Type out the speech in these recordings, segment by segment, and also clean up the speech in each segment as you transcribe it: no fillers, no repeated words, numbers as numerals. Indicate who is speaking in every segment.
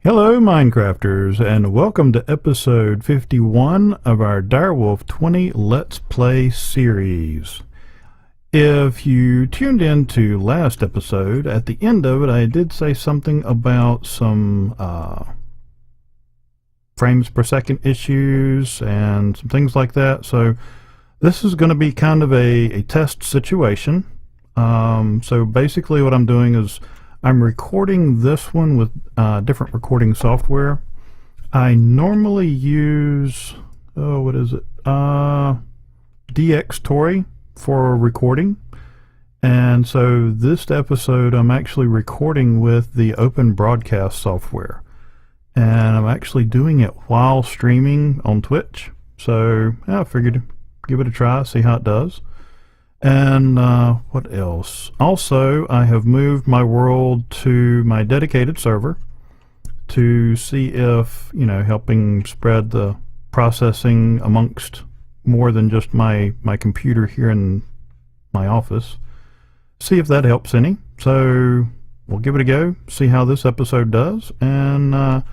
Speaker 1: Hello Minecrafters, and welcome to episode 51 of our Direwolf 20 Let's Play series. If you tuned in to last episode, at the end of it I did say something about some frames per second issues and some things like that, so this is going to be kind of a test situation. So basically what I'm doing is I'm recording this one with different recording software. I normally use, what is it? DxTory for recording. And so this episode I'm actually recording with the Open Broadcast software. And I'm actually doing it while streaming on Twitch. So I figured give it a try, see how it does. And what else? Also, I have moved my world to my dedicated server to see if, helping spread the processing amongst more than just my computer here in my office. See if that helps any. So we'll give it a go, see how this episode does, and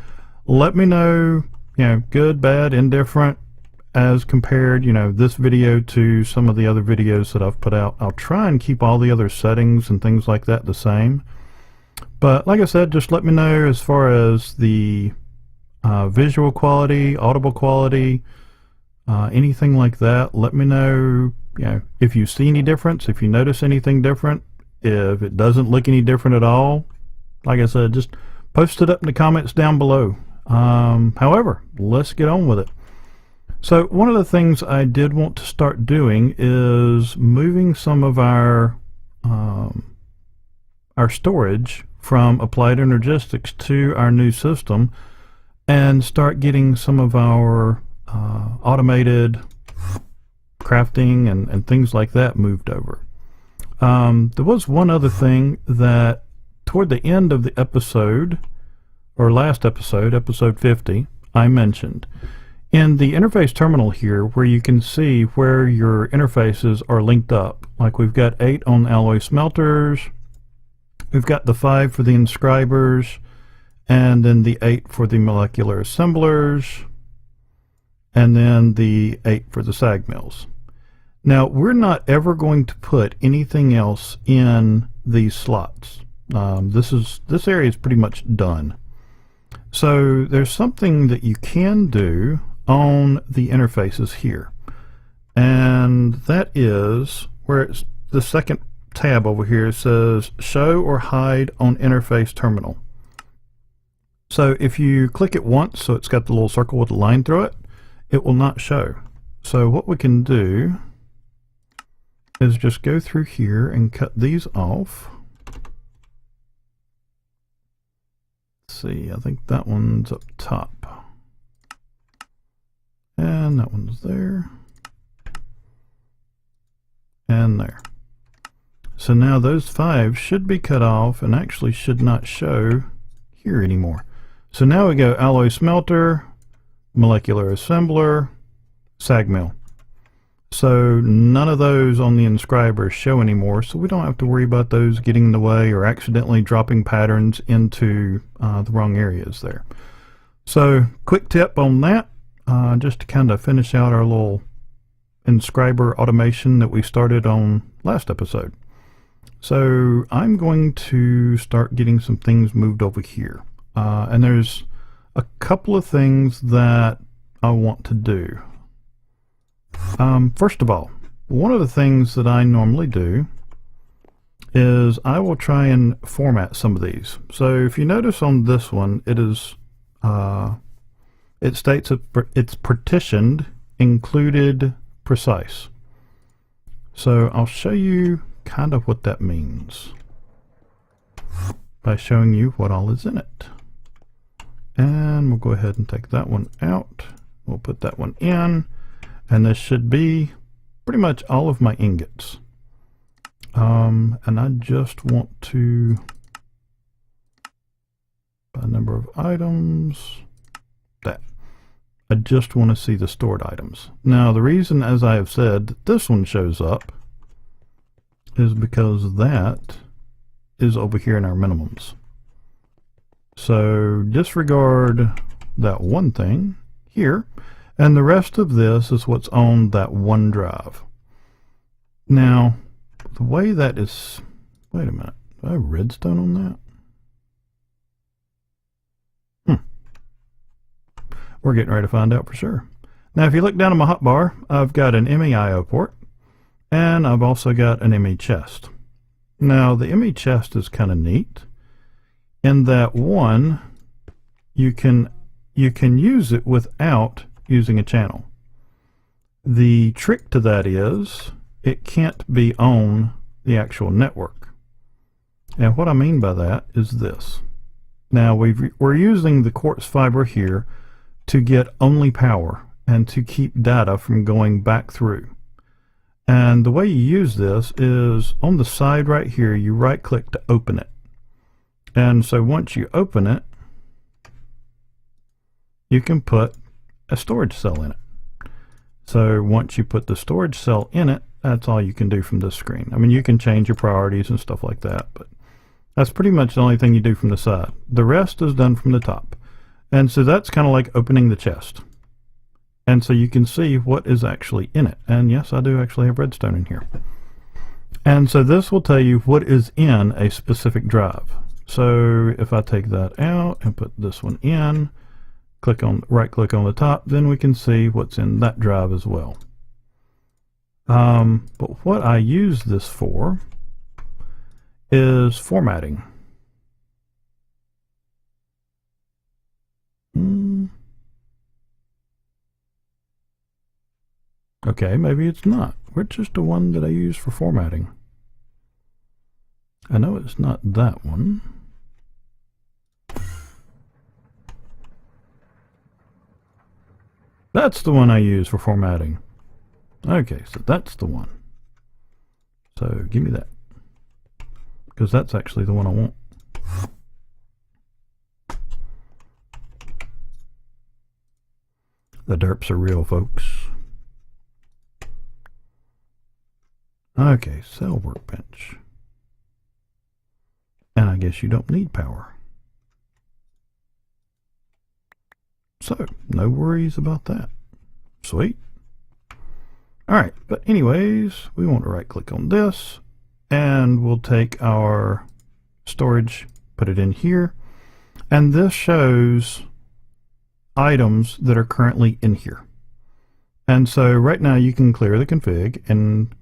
Speaker 1: let me know, good, bad, indifferent, as compared, this video to some of the other videos that I've put out. I'll try and keep all the other settings and things like that the same. But like I said, just let me know as far as the visual quality, audible quality, anything like that. Let me know, if you see any difference, if you notice anything different, if it doesn't look any different at all. Like I said, just post it up in the comments down below. However, let's get on with it. So one of the things I did want to start doing is moving some of our storage from Applied Energistics to our new system and start getting some of our automated crafting and things like that moved over. There was one other thing that toward the end of the episode, or last episode, episode 50, I mentioned. In the interface terminal here, where you can see where your interfaces are linked up, like we've got 8 on alloy smelters, we've got the 5 for the inscribers, and then the 8 for the molecular assemblers, and then the 8 for the sag mills. Now, we're not ever going to put anything else in these slots. This area is pretty much done. So there's something that you can do on the interfaces here, and that is where it's the second tab over here. It says show or hide on interface terminal. So if you click it once, so it's got the little circle with a line through it, it will not show. So what we can do is just go through here and cut these off. Let's see, I think that one's up top. And that one's there. And there. So now those 5 should be cut off and actually should not show here anymore. So now we go alloy smelter, molecular assembler, sag mill. So none of those on the inscribers show anymore, so we don't have to worry about those getting in the way or accidentally dropping patterns into the wrong areas there. So quick tip on that. Just to kind of finish out our little inscriber automation that we started on last episode. So I'm going to start getting some things moved over here. And there's a couple of things that I want to do. First of all, one of the things that I normally do is I will try and format some of these. So if you notice on this one, it is it states it's partitioned, included, precise. So I'll show you kind of what that means by showing you what all is in it. And we'll go ahead and take that one out. We'll put that one in, and this should be pretty much all of my ingots. And I just want to, by number of items, that. I just want to see the stored items. Now the reason, as I have said, that this one shows up is because that is over here in our minimums. So disregard that one thing here, and the rest of this is what's on that one drive. Now, the way that is, wait a minute, do I have redstone on that? We're getting ready to find out for sure. Now, if you look down at my hotbar, I've got an ME IO port, and I've also got an ME chest. Now, the ME chest is kind of neat in that one, you can use it without using a channel. The trick to that is it can't be on the actual network. And what I mean by that is this. Now, we're using the quartz fiber here to get only power and to keep data from going back through. And the way you use this is on the side right here, you right click to open it. And so once you open it, you can put a storage cell in it. So once you put the storage cell in it, that's all you can do from this screen. I mean, you can change your priorities and stuff like that, but that's pretty much the only thing you do from the side. The rest is done from the top. And so that's kind of like opening the chest. And so you can see what is actually in it. And yes, I do actually have redstone in here. And so this will tell you what is in a specific drive. So if I take that out and put this one in, right click on the top, then we can see what's in that drive as well. But what I use this for is formatting. Okay, maybe it's not. Which is the one that I use for formatting? I know it's not that one. That's the one I use for formatting. Okay, so that's the one. So give me that, because that's actually the one I want. The derps are real, folks. Okay, cell workbench. And I guess you don't need power. So, no worries about that. Sweet. Alright, but anyways, we want to right click on this, and we'll take our storage, put it in here, and this shows items that are currently in here. And so right now you can clear the config, and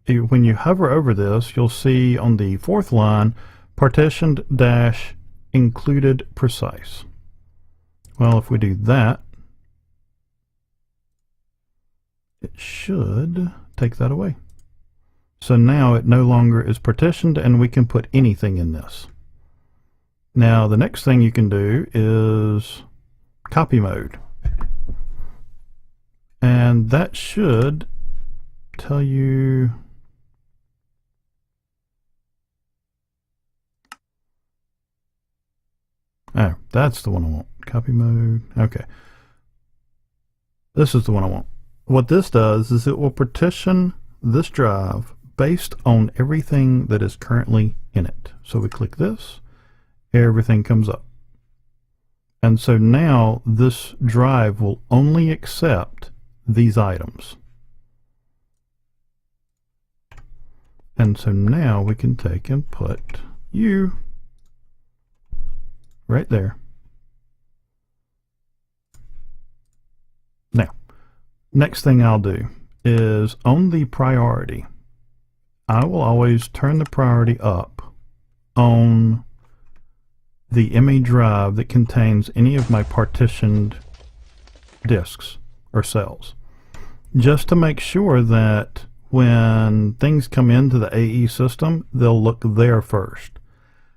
Speaker 1: when you hover over this, you'll see on the fourth line, partitioned dash included precise. Well, if we do that, it should take that away. So now it no longer is partitioned, and we can put anything in this. Now the next thing you can do is copy mode, and that should tell you oh, that's the one I want. Copy mode. Okay, this is the one I want. What this does is it will partition this drive based on everything that is currently in it. So we click this, everything comes up. And so now this drive will only accept these items. And so now we can take and put you right there. Now, next thing I'll do is on the priority, I will always turn the priority up on the ME drive that contains any of my partitioned disks or cells, just to make sure that when things come into the AE system, they'll look there first.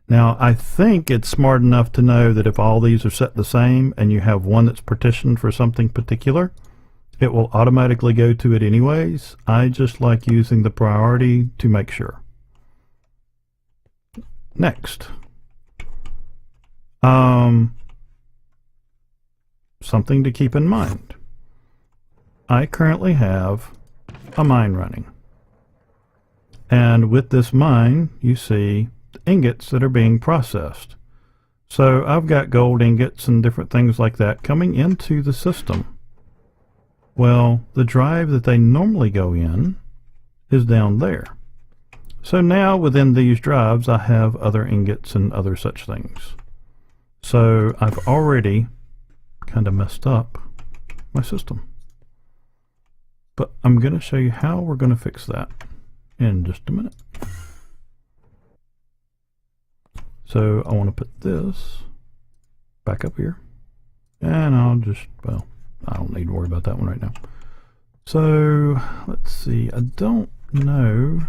Speaker 1: Now, I think it's smart enough to know that if all these are set the same and you have one that's partitioned for something particular, it will automatically go to it anyways. I just like using the priority to make sure. Next. Something to keep in mind. I currently have a mine running. And with this mine, you see the ingots that are being processed. So I've got gold ingots and different things like that coming into the system. Well, the drive that they normally go in is down there. So now within these drives I have other ingots and other such things. So I've already kind of messed up my system. But I'm going to show you how we're going to fix that in just a minute. So I want to put this back up here. And I'll just, well, I don't need to worry about that one right now. So let's see, I don't know.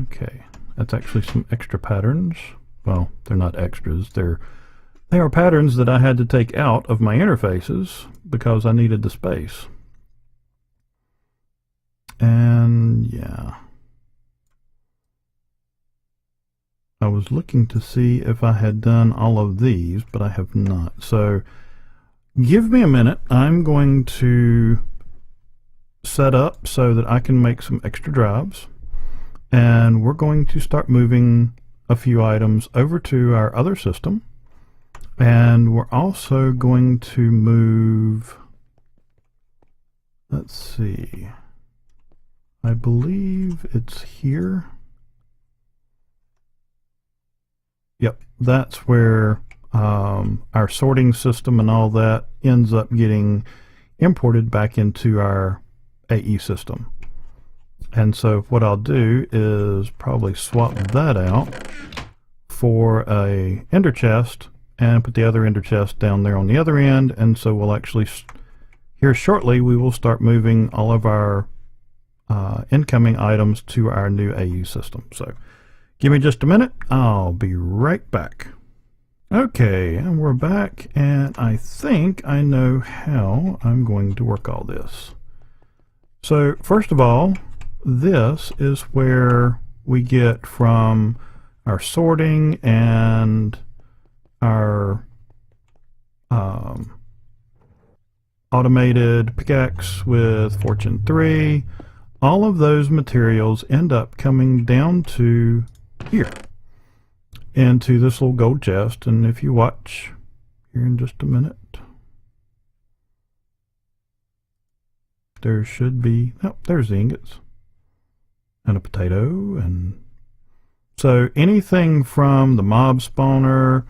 Speaker 1: Okay, that's actually some extra patterns. Well, they're not extras, they are patterns that I had to take out of my interfaces because I needed the space. And yeah, I was looking to see if I had done all of these, but I have not. So give me a minute. I'm going to set up so that I can make some extra drives, and we're going to start moving a few items over to our other system, and we're also going to move, let's see, I believe it's here. Yep, that's where our sorting system and all that ends up getting imported back into our AE system. And so what I'll do is probably swap that out for a ender chest and put the other ender chest down there on the other end. And so we'll actually, here shortly, we will start moving all of our incoming items to our new AE system. So give me just a minute. I'll be right back. Okay, and we're back, and I think I know how I'm going to work all this. So first of all, this is where we get from our sorting and our automated pickaxe with Fortune 3. All of those materials end up coming down to here into this little gold chest. And if you watch here in just a minute, there should be, oh, there's the ingots and a potato. And so anything from the mob spawner,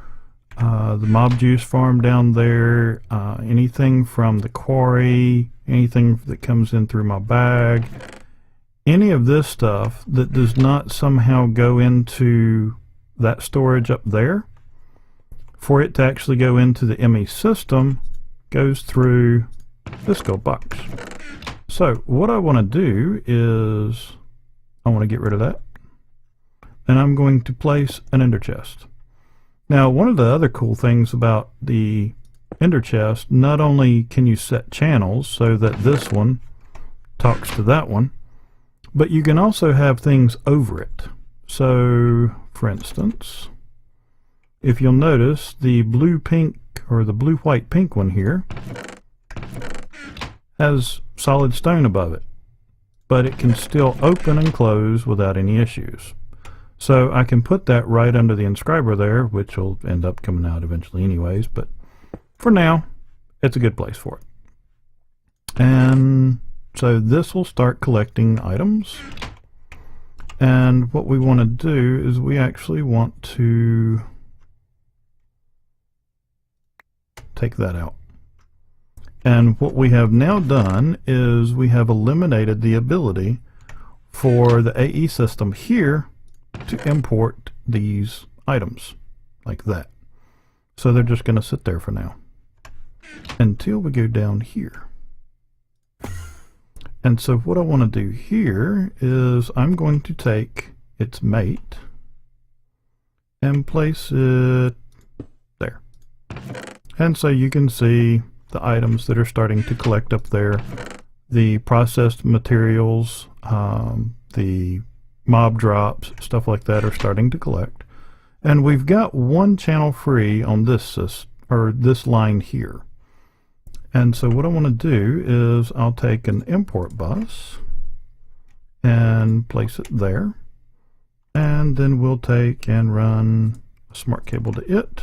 Speaker 1: the mob juice farm down there, anything from the quarry, anything that comes in through my bag, any of this stuff that does not somehow go into that storage up there, for it to actually go into the ME system, goes through this gold box. So what I want to do is I want to get rid of that, and I'm going to place an ender chest. Now, one of the other cool things about the ender chest, not only can you set channels so that this one talks to that one, but you can also have things over it. So for instance, if you'll notice, the blue pink or the blue white pink one here has solid stone above it, but it can still open and close without any issues. So I can put that right under the inscriber there, which will end up coming out eventually anyways, but for now it's a good place for it. And so this will start collecting items, and what we want to do is we actually want to take that out. And what we have now done is we have eliminated the ability for the AE system here to import these items like that. So they're just going to sit there for now until we go down here. And so what I want to do here is I'm going to take its mate and place it there. And so you can see the items that are starting to collect up there, the processed materials, the mob drops, stuff like that are starting to collect. And we've got one channel free on this line here. And so what I want to do is I'll take an import bus and place it there. And then we'll take and run a smart cable to it.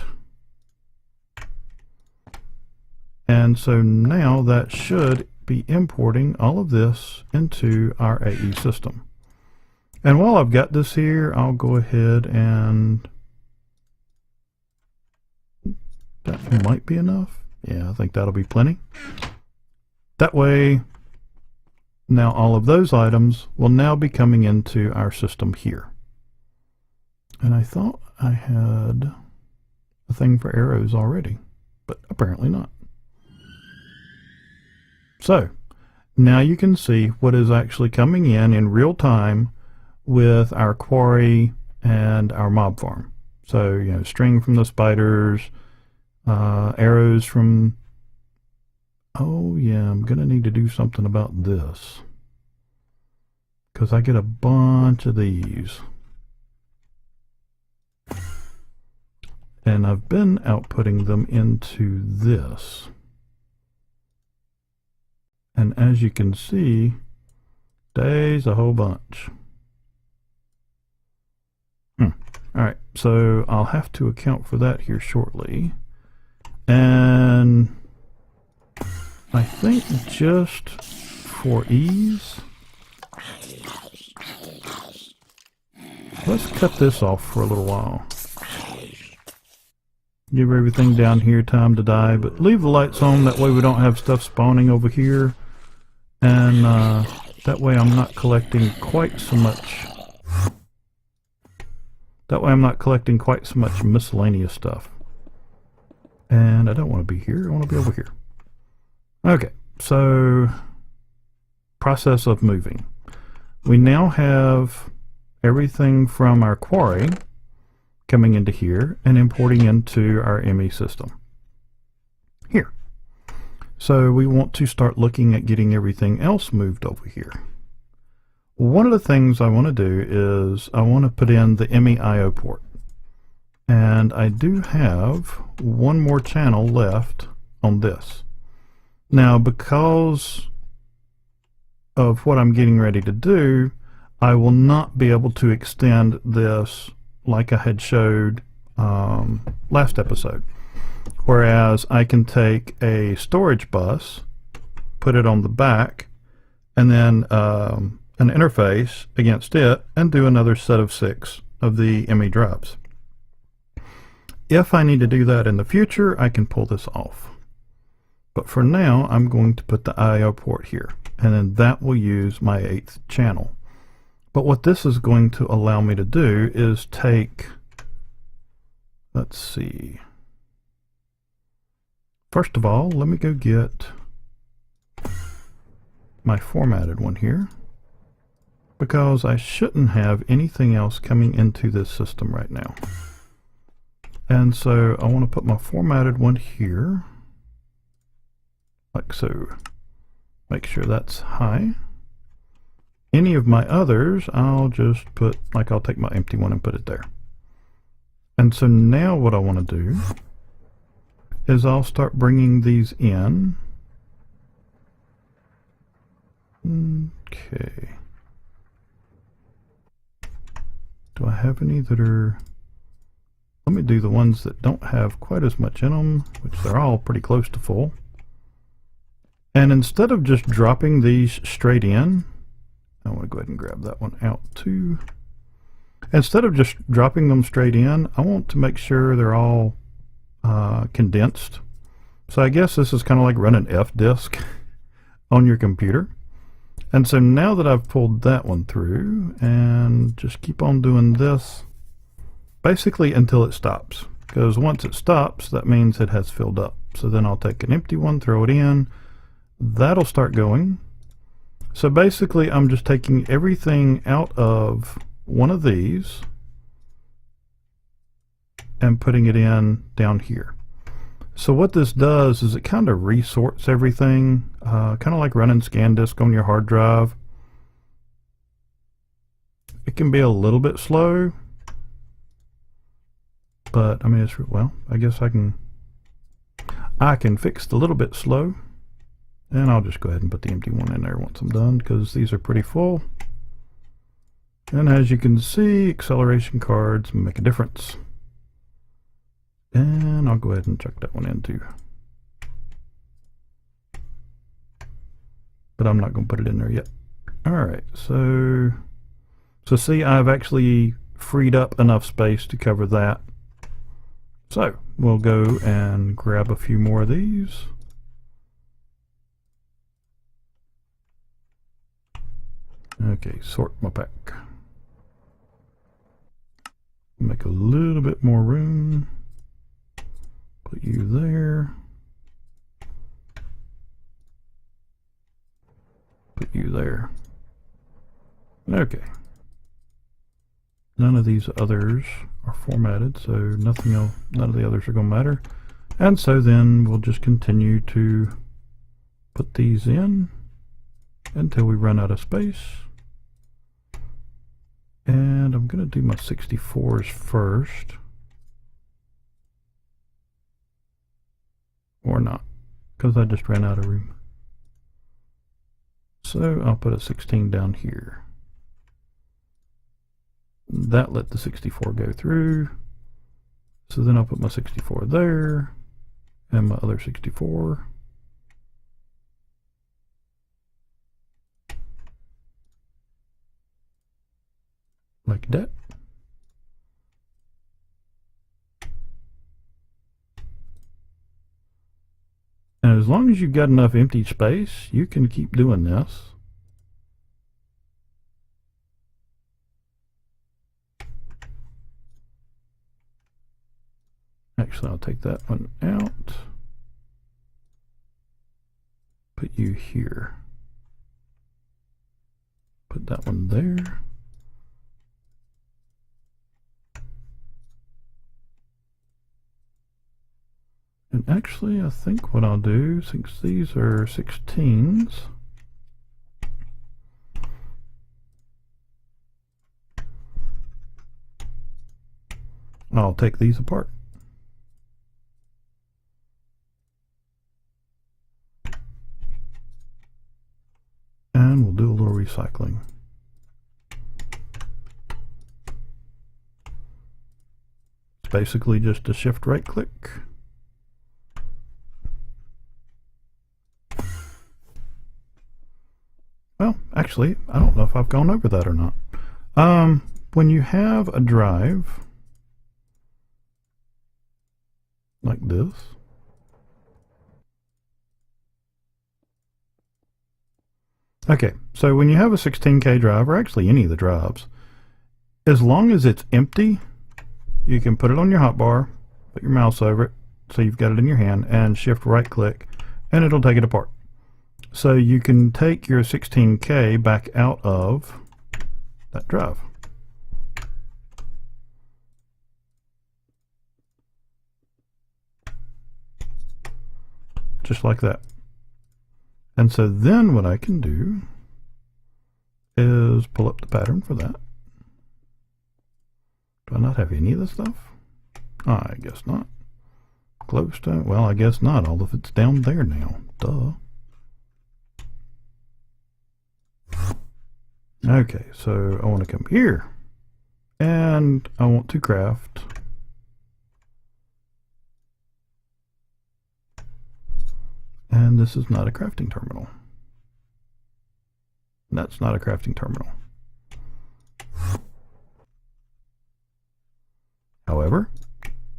Speaker 1: And so now that should be importing all of this into our AE system. And while I've got this here, I'll go ahead and that might be enough. Yeah, I think that'll be plenty. That way, now all of those items will now be coming into our system here. And I thought I had a thing for arrows already, but apparently not. So now you can see what is actually coming in real time with our quarry and our mob farm. So, you know, string from the spiders, arrows from... Oh yeah, I'm gonna need to do something about this, because I get a bunch of these. And I've been outputting them into this. And as you can see, there's a whole bunch. Alright, so I'll have to account for that here shortly. And I think just for ease, let's cut this off for a little while. Give everything down here time to die, but leave the lights on, that way we don't have stuff spawning over here. And that way I'm not collecting quite so much. That way I'm not collecting quite so much miscellaneous stuff. And I don't want to be here, I want to be over here. Okay, so process of moving. We now have everything from our quarry coming into here and importing into our ME system here. So we want to start looking at getting everything else moved over here. One of the things I want to do is I want to put in the ME IO port. And I do have one more channel left on this. Now, because of what I'm getting ready to do, I will not be able to extend this like I had showed last episode. Whereas I can take a storage bus, put it on the back, and then an interface against it, and do another set of 6 of the ME drives. If I need to do that in the future, I can pull this off. But for now, I'm going to put the IO port here, and then that will use my 8th channel. But what this is going to allow me to do is take, let's see, first of all, let me go get my formatted one here, because I shouldn't have anything else coming into this system right now. And so I want to put my formatted one here, like so. Make sure that's high. Any of my others, I'll just put, like I'll take my empty one and put it there. And so now what I want to do is I'll start bringing these in. Okay. Do I have any that are... Let me do the ones that don't have quite as much in them, which they're all pretty close to full. And instead of just dropping these straight in, I want to go ahead and grab that one out too. Instead of just dropping them straight in, I want to make sure they're all condensed. So I guess this is kind of like running F-disk on your computer. And so now that I've pulled that one through, and just keep on doing this basically until it stops, because once it stops, that means it has filled up. So then I'll take an empty one, throw it in, that'll start going. So basically I'm just taking everything out of one of these and putting it in down here. So what this does is it kind of resorts everything, kind of like running ScanDisk on your hard drive. It can be a little bit slow, but I mean, it's, well, I guess I can fix the little bit slow. And I'll just go ahead and put the empty one in there once I'm done, because these are pretty full. And as you can see, acceleration cards make a difference. And I'll go ahead and chuck that one in too. But I'm not going to put it in there yet. Alright, so see, I've actually freed up enough space to cover that. So we'll go and grab a few more of these. Okay, sort my pack. Make a little bit more room. Put you there. Put you there. Okay. None of these others are formatted, so nothing else, none of the others are going to matter. And so then we'll just continue to put these in until we run out of space. And I'm going to do my 64s first. Or not, because I just ran out of room. So I'll put a 16 down here. That let the 64 go through. So then I'll put my 64 there, and my other 64. Like that. And as long as you've got enough empty space, you can keep doing this. Actually, I'll take that one out. Put you here. Put that one there. And actually, I think what I'll do, since these are 16s, I'll take these apart. And we'll do a little recycling. It's basically just a shift right click. Well, actually, I don't know if I've gone over that or not. When you have a drive like this, okay, so when you have a 16K drive, or actually any of the drives, as long as it's empty, you can put it on your hotbar, put your mouse over it, so you've got it in your hand, and shift right click, and it'll take it apart. So you can take your 16K back out of that drive. Just like that. And so then what I can do is pull up the pattern for that. Do I not have any of this stuff? I guess not. Close to, well, I guess not. All of it's down there now. Duh. Okay, so I want to come here and I want to craft and this is not a crafting terminal. That's not a crafting terminal. However,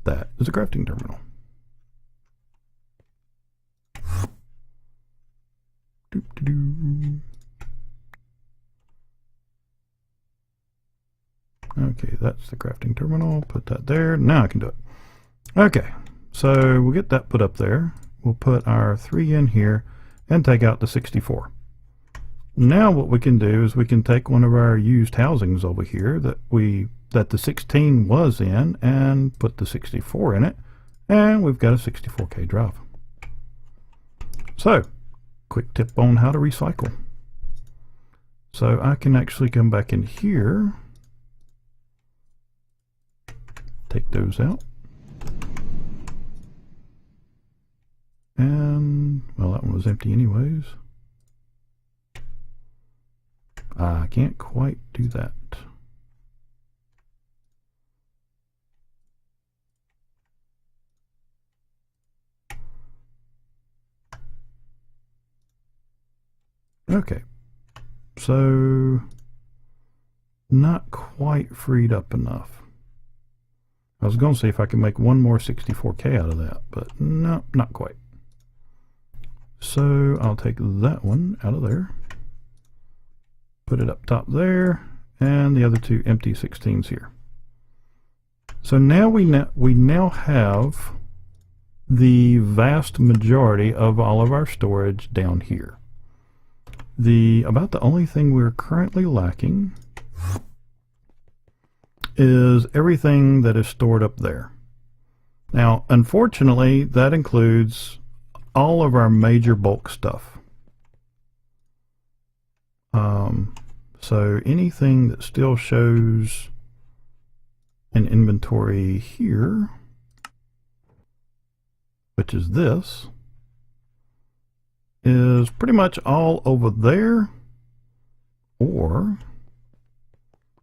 Speaker 1: that is a crafting terminal. Okay, that's the crafting terminal. Put that there. Now I can do it. Okay, so we'll get that put up there. We'll put our 3 in here and take out the 64. Now what we can do is we can take one of our used housings over here that the 16 was in and put the 64 in it, and we've got a 64K drive. So, quick tip on how to recycle. So I can actually come back in here, take those out, and well, that one was empty anyways. I can't quite do that. Okay, so not quite freed up enough. I was going to see if I can make one more 64K out of that, but no, not quite. So I'll take that one out of there, put it up top there, and the other two empty 16s here. So now we now have the vast majority of all of our storage down here. About the only thing we're currently lacking is everything that is stored up there. Now, unfortunately, that includes all of our major bulk stuff. So anything that still shows an inventory here, which is this, is pretty much all over there, or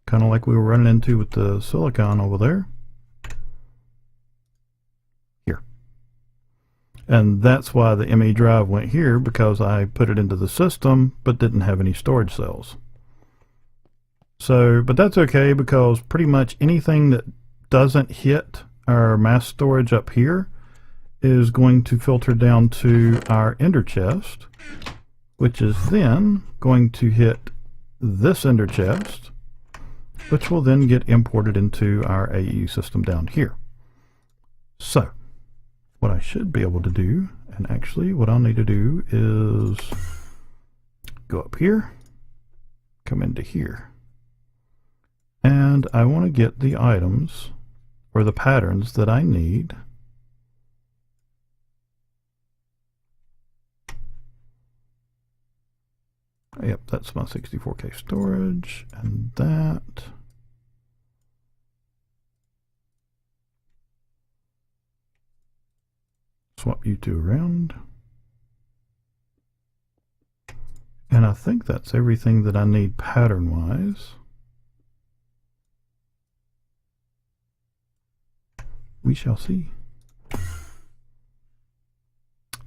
Speaker 1: kind of like we were running into with the silicon over there, here. And that's why the ME drive went here, because I put it into the system but didn't have any storage cells. So, but that's okay, because pretty much anything that doesn't hit our mass storage up here is going to filter down to our ender chest, which is then going to hit this ender chest, which will then get imported into our AE system down here. So what I should be able to do, and actually what I'll need to do, is go up here, come into here, and I want to get the items or the patterns that I need. Yep, that's my 64K storage, and that. Swap you two around. And I think that's everything that I need pattern-wise. We shall see.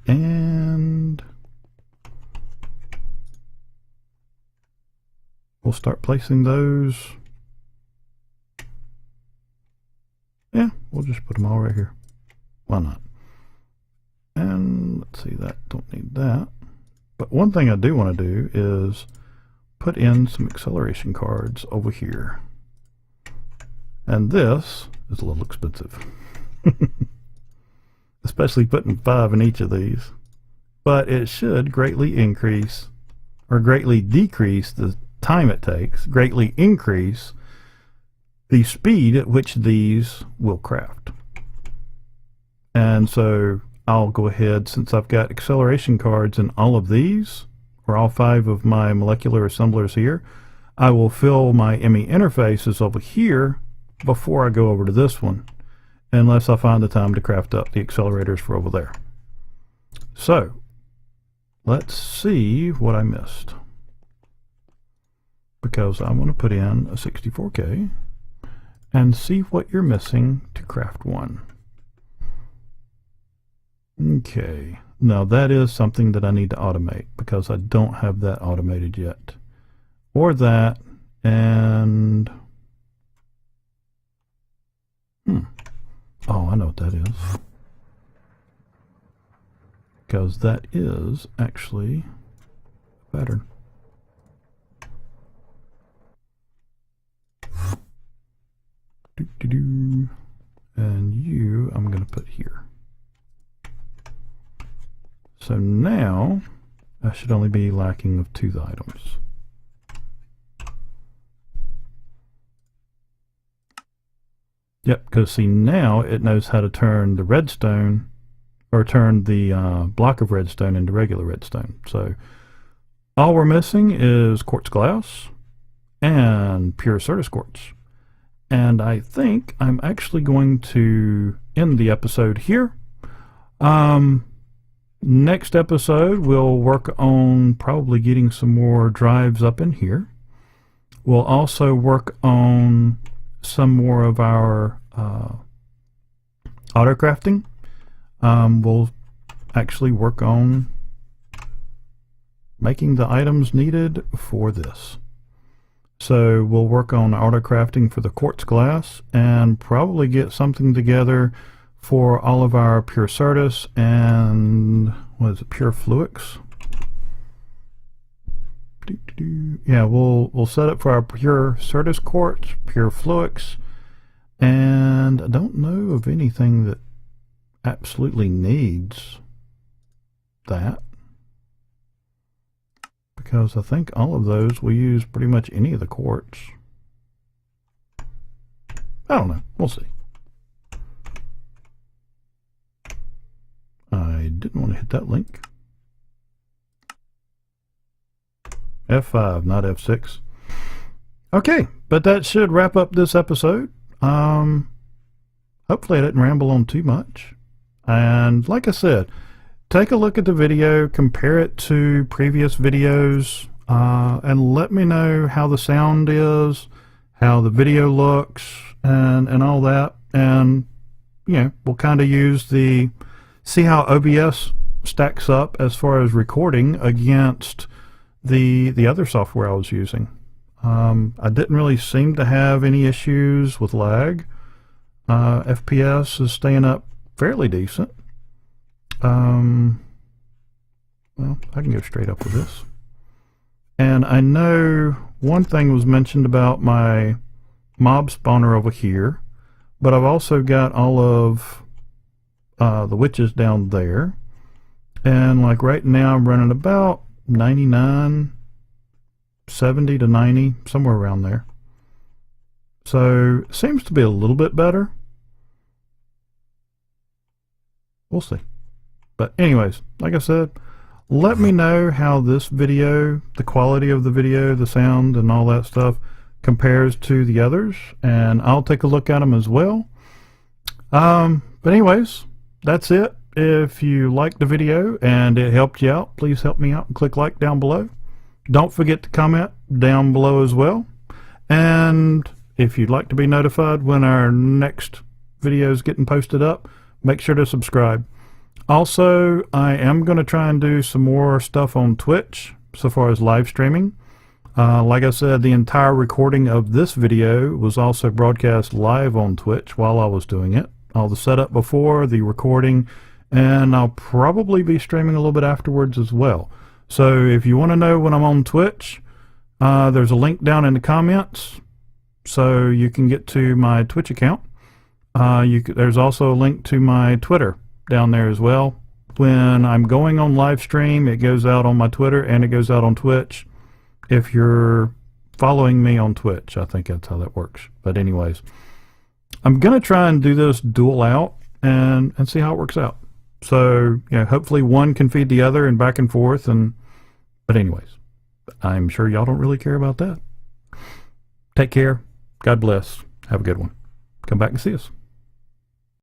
Speaker 1: And we'll start placing those. Yeah, we'll just put them all right here. Why not? And let's see, that don't need that. But one thing I do want to do is put in some acceleration cards over here. And this is a little expensive. Especially putting 5 in each of these. But it should greatly increase or greatly decrease the time it takes, greatly increase the speed at which these will craft. And so I'll go ahead, since I've got acceleration cards in all of these, or all 5 of my molecular assemblers here, I will fill my ME interfaces over here before I go over to this one, unless I find the time to craft up the accelerators for over there. So let's see what I missed, because I want to put in a 64K and see what you're missing to craft one. Okay, now that is something that I need to automate, because I don't have that automated yet. Or that, and oh, I know what that is, because that is actually a pattern. And you I'm going to put here. So now I should only be lacking of 2 items. Yep, because see, now it knows how to turn the redstone, or turn the block of redstone into regular redstone. So all we're missing is quartz glass and pure Certus quartz. And I think I'm actually going to end the episode here. Next episode, we'll work on probably getting some more drives up in here. We'll also work on some more of our auto crafting. We'll actually work on making the items needed for this. So we'll work on auto crafting for the quartz glass and probably get something together for all of our pure certus and what is it, pure fluix. Yeah, we'll set up for our pure certus quartz, pure fluix, and I don't know of anything that absolutely needs that, because I think all of those will use pretty much any of the quartz. I don't know. We'll see. I didn't want to hit that link. F5, not F6. Okay, but that should wrap up this episode. Hopefully I didn't ramble on too much. And like I said, take a look at the video, compare it to previous videos, and let me know how the sound is, how the video looks, and all that. And, you know, we'll kind of see how OBS stacks up as far as recording against the other software I was using. I didn't really seem to have any issues with lag. FPS is staying up fairly decent. Well, I can go straight up with this. And I know one thing was mentioned about my mob spawner over here, but I've also got all of the witches down there. And like right now I'm running about 99, 70 to 90, somewhere around there. So it seems to be a little bit better. We'll see. But anyways, like I said, let me know how this video, the quality of the video, the sound and all that stuff compares to the others, and I'll take a look at them as well. But anyways, that's it. If you liked the video and it helped you out, please help me out and click like down below. Don't forget to comment down below as well. And if you'd like to be notified when our next video is getting posted up, make sure to subscribe. Also, I am going to try and do some more stuff on Twitch so far as live streaming. Like I said, the entire recording of this video was also broadcast live on Twitch while I was doing it. All the setup before, the recording, and I'll probably be streaming a little bit afterwards as well. So if you want to know when I'm on Twitch, there's a link down in the comments so you can get to my Twitch account. There's also a link to my Twitter down there as well. When I'm going on live stream, it goes out on my Twitter and it goes out on Twitch. If you're following me on Twitch, I think that's how that works. But anyways, I'm going to try and do this dual out and see how it works out. So, you know, hopefully one can feed the other and back and forth. But anyways, I'm sure y'all don't really care about that. Take care. God bless. Have a good one. Come back and see us.